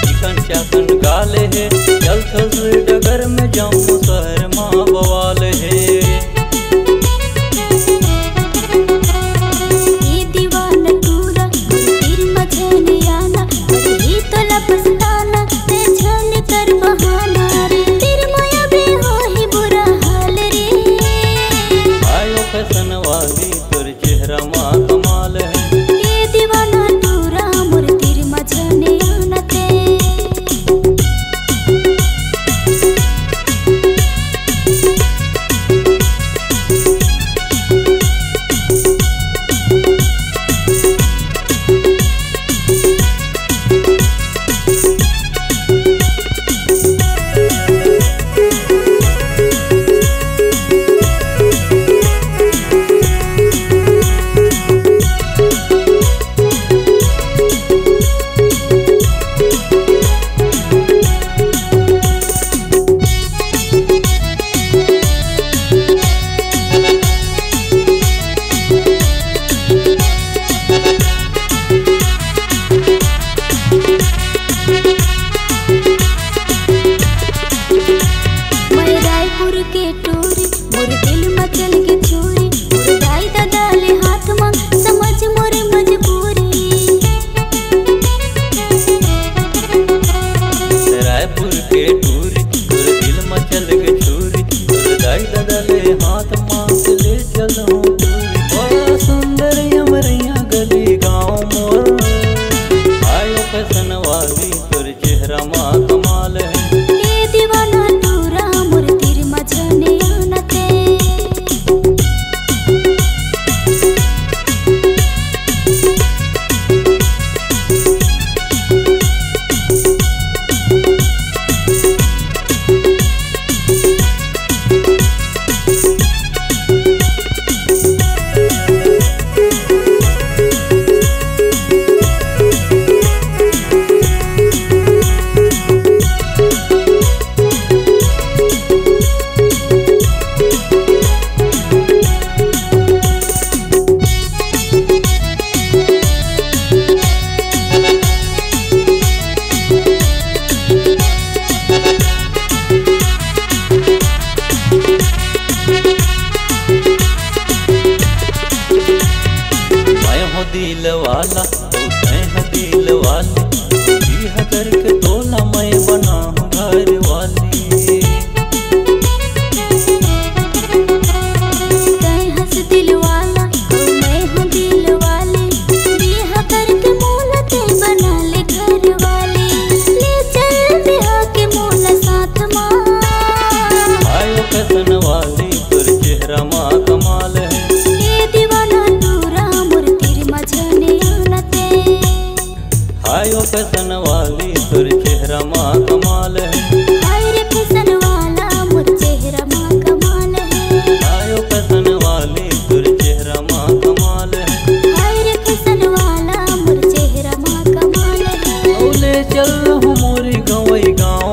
Chicken Chakan गाले है चल खस डगर में जम्मू शहर माँ बवाल है। ये दीवाना टूरा तीर मझन आना ही तो लपसताना ते छन कर बहाना रे तेर माया बे हो ही बुरा हाल रे। आयो फैशन वाली तोर चेहरा माँ कमाल है। ये दीवाना टूरा मोर तीर मझन आना ते के टूरी मोर दिल मचल के छुरी मोर दाई दादा ले हाथ मांग समझ मोर मजबूरी। रायपुर के टूरी मोर दिल मचल के छुरी मोर दाई दादा ले हाथ मांग ले चलूं दूरी। बड़ा सुंदर यमरिया गली गाँव मोर आयो फैशन वाली तोर चेहरा माँ कमाल है। ये दीवाना टूरा मोर तीर मझन आना ते दिल वाला तू है दिल वाली जी करके तोला मैं बना हूँ घर वाली। तय हंस दिल वाला मैं हूँ दिल वाली बिहा करके मोला ते बना ले घर वाली। ले चल बिहा के मोला साथ माँ आयो फैशन वाली तोर चेहरा माँ कमाल है। ये दीवाना टूरा मोर तीर मझन आना ते आयो फैशन वाली तोर चेहरा माँ कमाल है। हाय रे फैशन वाला मोर चेहरा माँ कमाल है। आयो फैशन वाली तोर चेहरा माँ कमाल है। हाय रे फैशन वाला मोर चेहरा माँ कमाल है। ले चल हूँ मोरी गवई गाँव